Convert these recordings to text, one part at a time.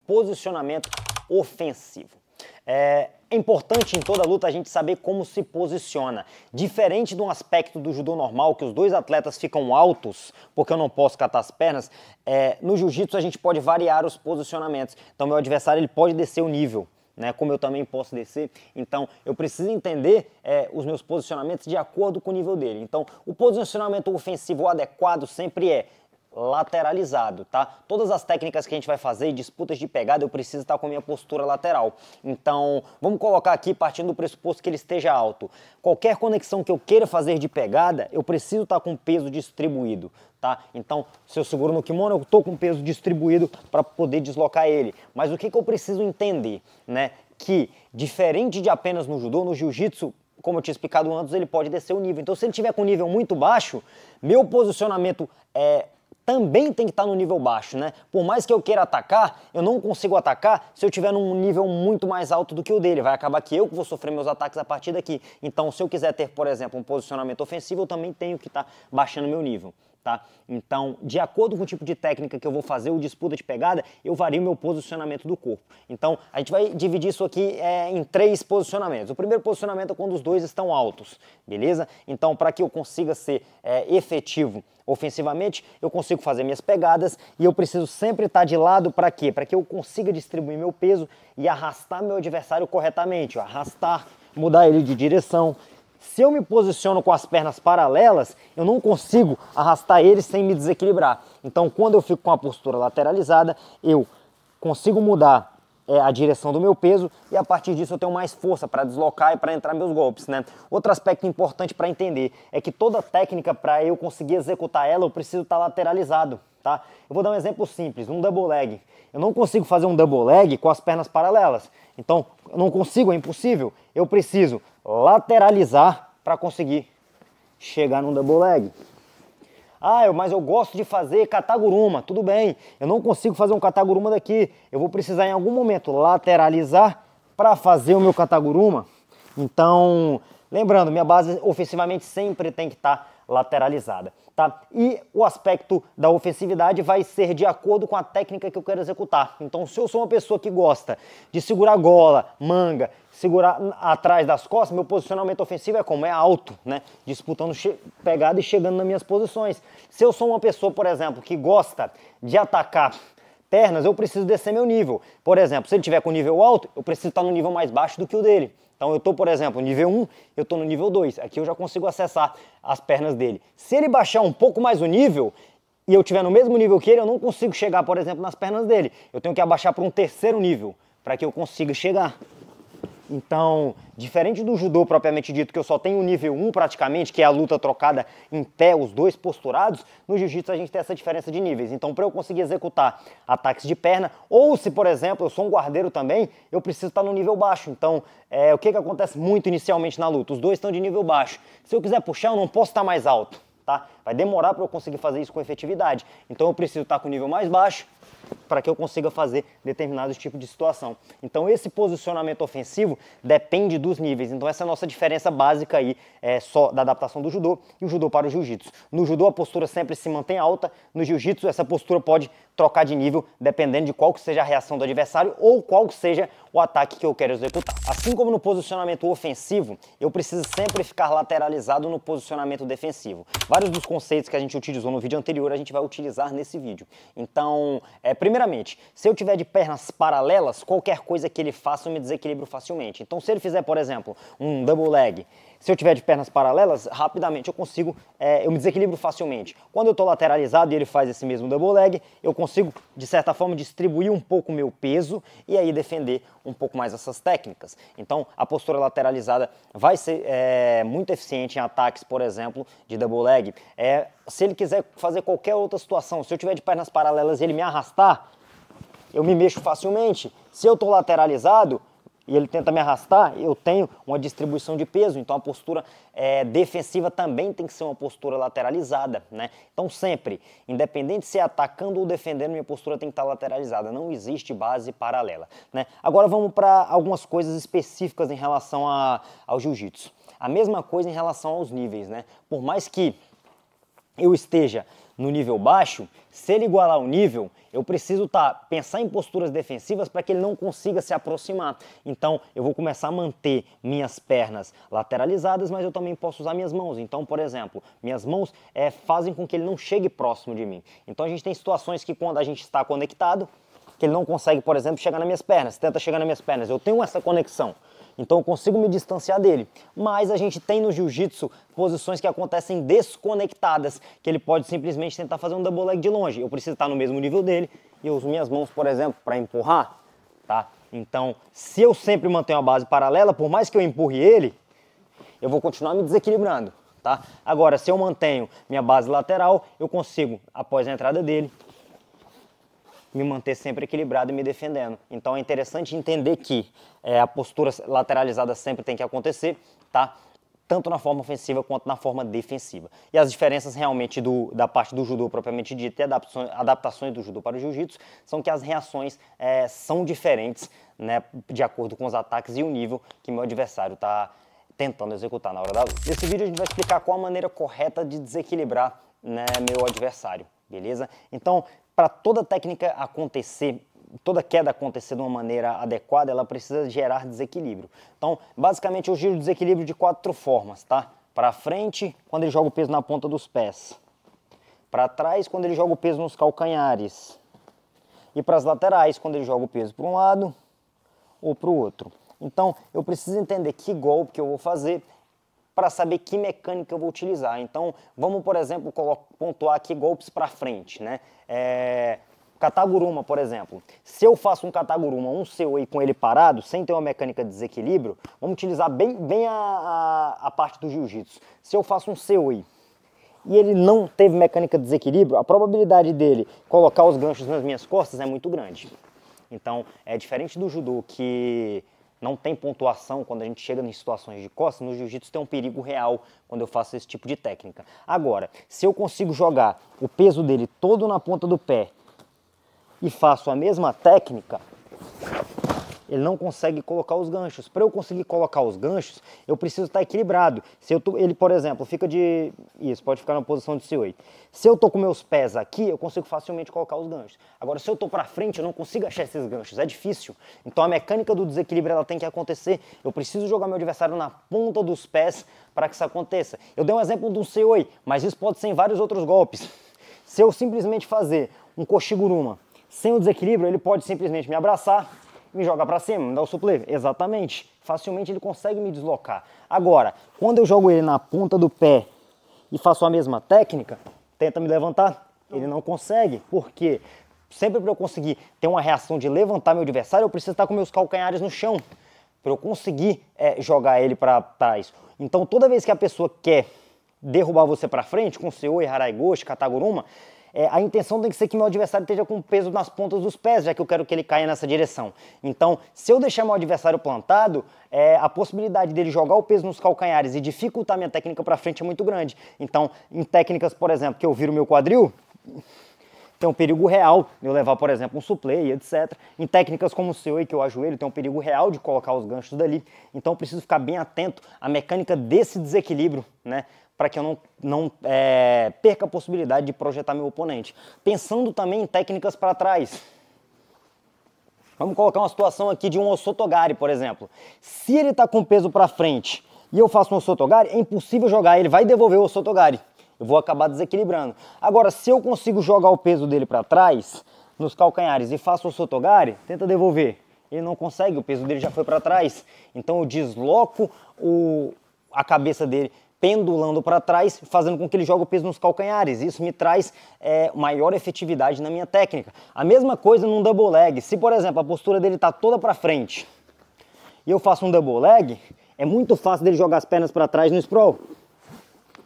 Posicionamento ofensivo. É importante em toda luta a gente saber como se posiciona. Diferente de um aspecto do judô normal, que os dois atletas ficam altos, porque eu não posso catar as pernas, no jiu-jitsu a gente pode variar os posicionamentos. Então meu adversário ele pode descer o nível, né, como eu também posso descer. Então eu preciso entender os meus posicionamentos de acordo com o nível dele. Então o posicionamento ofensivo adequado sempre é lateralizado, tá? Todas as técnicas que a gente vai fazer, disputas de pegada, eu preciso estar com a minha postura lateral. Então, vamos colocar aqui, partindo do pressuposto que ele esteja alto. Qualquer conexão que eu queira fazer de pegada, eu preciso estar com peso distribuído, tá? Então, se eu seguro no kimono, eu estou com peso distribuído para poder deslocar ele. Mas o que eu preciso entender, né? Que, diferente de apenas no judô, no jiu-jitsu, como eu tinha explicado antes, ele pode descer o nível. Então, se ele tiver com um nível muito baixo, meu posicionamento também tem que estar no nível baixo, né? Por mais que eu queira atacar, eu não consigo atacar se eu estiver num nível muito mais alto do que o dele. Vai acabar que eu vou sofrer meus ataques a partir daqui. Então, se eu quiser ter, por exemplo, um posicionamento ofensivo, eu também tenho que estar baixando meu nível, tá? Então, de acordo com o tipo de técnica que eu vou fazer, ou disputa de pegada, eu vario meu posicionamento do corpo. Então, a gente vai dividir isso aqui em 3 posicionamentos. O primeiro posicionamento é quando os dois estão altos, beleza? Então, para que eu consiga ser efetivo ofensivamente, eu consigo fazer minhas pegadas e eu preciso sempre estar de lado para quê? Para que eu consiga distribuir meu peso e arrastar meu adversário corretamente, arrastar, mudar ele de direção. Se eu me posiciono com as pernas paralelas, eu não consigo arrastar ele sem me desequilibrar. Então, quando eu fico com a postura lateralizada, eu consigo mudar a direção do meu peso e a partir disso eu tenho mais força para deslocar e para entrar meus golpes, né? Outro aspecto importante para entender é que toda técnica, para eu conseguir executar ela, eu preciso estar lateralizado, tá? Eu vou dar um exemplo simples, um double leg. Eu não consigo fazer um double leg com as pernas paralelas. Então, eu não consigo, é impossível. Eu preciso lateralizar para conseguir chegar num double leg. Mas eu gosto de fazer kataguruma, tudo bem, eu não consigo fazer um kataguruma daqui, eu vou precisar em algum momento lateralizar para fazer o meu kataguruma. Então, lembrando, minha base ofensivamente sempre tem que estar lateralizada, tá? E o aspecto da ofensividade vai ser de acordo com a técnica que eu quero executar. Então, se eu sou uma pessoa que gosta de segurar gola, manga, segurar atrás das costas, meu posicionamento ofensivo é como? É alto, né? Disputando pegada e chegando nas minhas posições. Se eu sou uma pessoa, por exemplo, que gosta de atacar pernas, eu preciso descer meu nível. Por exemplo, se ele tiver com nível alto, eu preciso estar no nível mais baixo do que o dele. Então eu estou, por exemplo, no nível 1, eu estou no nível 2. Aqui eu já consigo acessar as pernas dele. Se ele baixar um pouco mais o nível e eu estiver no mesmo nível que ele, eu não consigo chegar, por exemplo, nas pernas dele. Eu tenho que abaixar para um terceiro nível para que eu consiga chegar. Então, diferente do judô propriamente dito, que eu só tenho o nível 1 praticamente, que é a luta trocada em pé, os dois posturados, no jiu-jitsu a gente tem essa diferença de níveis. Então, para eu conseguir executar ataques de perna, ou se, por exemplo, eu sou um guardeiro também, eu preciso estar no nível baixo. Então, o que acontece muito inicialmente na luta? Os dois estão de nível baixo. Se eu quiser puxar, eu não posso estar mais alto, tá? Vai demorar para eu conseguir fazer isso com efetividade. Então, eu preciso estar com o nível mais baixo, para que eu consiga fazer determinado tipo de situação. Então esse posicionamento ofensivo depende dos níveis. Então essa é a nossa diferença básica aí, só da adaptação do judô e o judô para o jiu-jitsu. No judô a postura sempre se mantém alta, no jiu-jitsu essa postura pode trocar de nível dependendo de qual que seja a reação do adversário ou qual que seja o ataque que eu quero executar. Assim como no posicionamento ofensivo, eu preciso sempre ficar lateralizado no posicionamento defensivo. Vários dos conceitos que a gente utilizou no vídeo anterior, a gente vai utilizar nesse vídeo. Então, primeiramente, se eu tiver de pernas paralelas, qualquer coisa que ele faça eu me desequilibro facilmente. Então, se ele fizer, por exemplo, um double leg, se eu tiver de pernas paralelas, rapidamente eu me desequilibro facilmente. Quando eu estou lateralizado e ele faz esse mesmo double leg, eu consigo, de certa forma, distribuir um pouco o meu peso e aí defender um pouco mais essas técnicas. Então, a postura lateralizada vai ser muito eficiente em ataques, por exemplo, de double leg. Se ele quiser fazer qualquer outra situação, se eu tiver de pernas paralelas e ele me arrastar, eu me mexo facilmente. Se eu estou lateralizado e ele tenta me arrastar, eu tenho uma distribuição de peso, então a postura defensiva também tem que ser uma postura lateralizada, né? Então sempre, independente se é atacando ou defendendo, minha postura tem que estar lateralizada, não existe base paralela, né? Agora vamos para algumas coisas específicas em relação ao jiu-jitsu. A mesma coisa em relação aos níveis, né? Por mais que eu esteja no nível baixo, se ele igualar o nível, eu preciso pensar em posturas defensivas para que ele não consiga se aproximar. Então, eu vou começar a manter minhas pernas lateralizadas, mas eu também posso usar minhas mãos. Então, por exemplo, minhas mãos fazem com que ele não chegue próximo de mim. Então, a gente tem situações que quando a gente está conectado, que ele não consegue, por exemplo, chegar nas minhas pernas, tenta chegar nas minhas pernas. Eu tenho essa conexão. Então eu consigo me distanciar dele. Mas a gente tem no jiu-jitsu posições que acontecem desconectadas, que ele pode simplesmente tentar fazer um double leg de longe. Eu preciso estar no mesmo nível dele e eu uso minhas mãos, por exemplo, para empurrar, tá? Então, se eu sempre mantenho a base paralela, por mais que eu empurre ele, eu vou continuar me desequilibrando, tá? Agora, se eu mantenho minha base lateral, eu consigo, após a entrada dele, me manter sempre equilibrado e me defendendo. Então é interessante entender que a postura lateralizada sempre tem que acontecer, tá? Tanto na forma ofensiva quanto na forma defensiva. E as diferenças realmente da parte do judô propriamente dita e adaptações do judô para o jiu-jitsu são que as reações são diferentes, né, de acordo com os ataques e o nível que meu adversário está tentando executar na hora da luta. Nesse vídeo a gente vai explicar qual a maneira correta de desequilibrar, né, meu adversário, beleza? Então, para toda técnica acontecer, toda queda acontecer de uma maneira adequada, ela precisa gerar desequilíbrio. Então, basicamente, eu giro o desequilíbrio de 4 formas, tá? Para frente, quando ele joga o peso na ponta dos pés. Para trás, quando ele joga o peso nos calcanhares. E para as laterais, quando ele joga o peso para um lado ou para o outro. Então, eu preciso entender que golpe que eu vou fazer para saber que mecânica eu vou utilizar. Então, vamos, por exemplo, pontuar aqui golpes para frente, né? Kataguruma, por exemplo. Se eu faço um Kataguruma, um Seoi com ele parado, sem ter uma mecânica de desequilíbrio, vamos utilizar bem a parte do jiu-jitsu. Se eu faço um Seoi e ele não teve mecânica de desequilíbrio, a probabilidade dele colocar os ganchos nas minhas costas é muito grande. Então, é diferente do judô, que não tem pontuação quando a gente chega em situações de costas. No jiu-jitsu tem um perigo real quando eu faço esse tipo de técnica. Agora, se eu consigo jogar o peso dele todo na ponta do pé e faço a mesma técnica, ele não consegue colocar os ganchos. Para eu conseguir colocar os ganchos, eu preciso estar equilibrado. Se ele, por exemplo, fica de... Isso, pode ficar na posição de C8. Se eu estou com meus pés aqui, eu consigo facilmente colocar os ganchos. Agora, se eu estou para frente, eu não consigo achar esses ganchos. É difícil. Então, a mecânica do desequilíbrio ela tem que acontecer. Eu preciso jogar meu adversário na ponta dos pés para que isso aconteça. Eu dei um exemplo de um C8, mas isso pode ser em vários outros golpes. Se eu simplesmente fazer um Koshiguruma sem o desequilíbrio, ele pode simplesmente me abraçar, me jogar para cima, me dar o suplevo. Exatamente. Facilmente ele consegue me deslocar. Agora, quando eu jogo ele na ponta do pé e faço a mesma técnica, tenta me levantar, ele não consegue. Por quê? Sempre para eu conseguir ter uma reação de levantar meu adversário, eu preciso estar com meus calcanhares no chão, para eu conseguir jogar ele para trás. Então, toda vez que a pessoa quer derrubar você para frente, com Seoi, Haraigoshi, Kataguruma, a intenção tem que ser que meu adversário esteja com peso nas pontas dos pés, já que eu quero que ele caia nessa direção. Então, se eu deixar meu adversário plantado, a possibilidade dele jogar o peso nos calcanhares e dificultar minha técnica para frente é muito grande. Então, em técnicas, por exemplo, que eu viro meu quadril, tem um perigo real de eu levar, por exemplo, um suplay, etc. Em técnicas como o Seoi, que eu ajoelho, tem um perigo real de colocar os ganchos dali. Então, eu preciso ficar bem atento à mecânica desse desequilíbrio, né? Para que eu não perca a possibilidade de projetar meu oponente. Pensando também em técnicas para trás. Vamos colocar uma situação aqui de um Osotogari, por exemplo. Se ele está com peso para frente e eu faço um Osotogari, é impossível jogar, ele vai devolver o Osotogari. Eu vou acabar desequilibrando. Agora, se eu consigo jogar o peso dele para trás, nos calcanhares, e faço o Osotogari, tenta devolver. Ele não consegue, o peso dele já foi para trás. Então eu desloco a cabeça dele pendulando para trás, fazendo com que ele jogue o peso nos calcanhares. Isso me traz maior efetividade na minha técnica. A mesma coisa num double leg. Se, por exemplo, a postura dele está toda para frente e eu faço um double leg, é muito fácil dele jogar as pernas para trás no sprawl.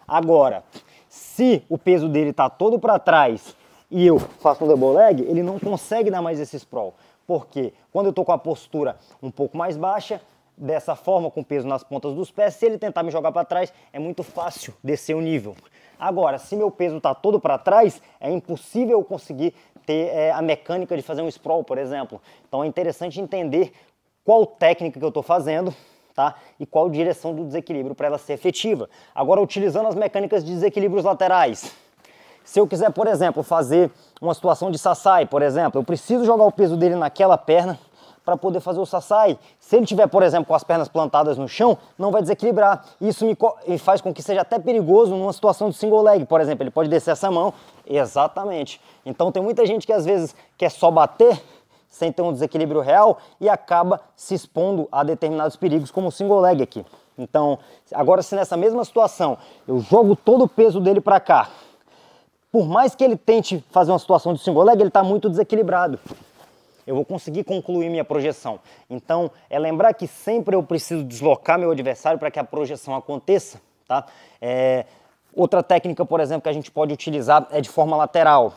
Agora, se o peso dele está todo para trás e eu faço um double leg, ele não consegue dar mais esse sprawl. Porque quando eu estou com a postura um pouco mais baixa, dessa forma, com peso nas pontas dos pés, se ele tentar me jogar para trás, é muito fácil descer o nível. Agora, se meu peso está todo para trás, é impossível eu conseguir ter a mecânica de fazer um sprawl, por exemplo. Então é interessante entender qual técnica que eu estou fazendo, tá? E qual direção do desequilíbrio para ela ser efetiva. Agora, utilizando as mecânicas de desequilíbrios laterais. Se eu quiser, por exemplo, fazer uma situação de sasai, por exemplo, eu preciso jogar o peso dele naquela perna para poder fazer o sasai. Se ele tiver, por exemplo, com as pernas plantadas no chão, não vai desequilibrar. Isso me faz com que seja até perigoso numa situação de single leg, por exemplo. Ele pode descer essa mão. Exatamente. Então tem muita gente que às vezes quer só bater sem ter um desequilíbrio real e acaba se expondo a determinados perigos, como o single leg aqui. Então, agora se nessa mesma situação eu jogo todo o peso dele para cá, por mais que ele tente fazer uma situação de single leg, ele está muito desequilibrado. Eu vou conseguir concluir minha projeção. Então, é lembrar que sempre eu preciso deslocar meu adversário para que a projeção aconteça, tá? Outra técnica, por exemplo, que a gente pode utilizar é de forma lateral.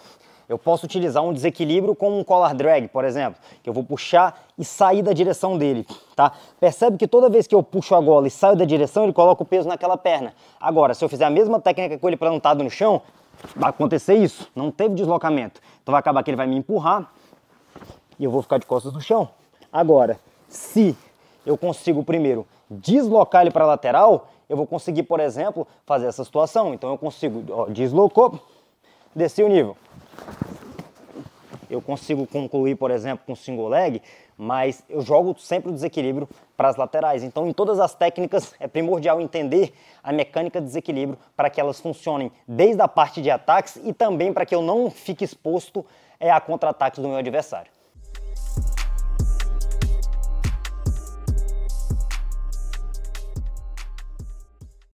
Eu posso utilizar um desequilíbrio com um collar drag, por exemplo, que eu vou puxar e sair da direção dele, tá? Percebe que toda vez que eu puxo a gola e saio da direção, ele coloca o peso naquela perna. Agora, se eu fizer a mesma técnica com ele plantado no chão, vai acontecer isso, não teve deslocamento. Então vai acabar que ele vai me empurrar e eu vou ficar de costas no chão. Agora, se eu consigo primeiro deslocar ele para a lateral, eu vou conseguir, por exemplo, fazer essa situação. Então eu consigo, ó, deslocou, desci o nível. Eu consigo concluir, por exemplo, com single leg, mas eu jogo sempre o desequilíbrio para as laterais. Então, em todas as técnicas, é primordial entender a mecânica de desequilíbrio para que elas funcionem desde a parte de ataques e também para que eu não fique exposto a contra-ataques do meu adversário.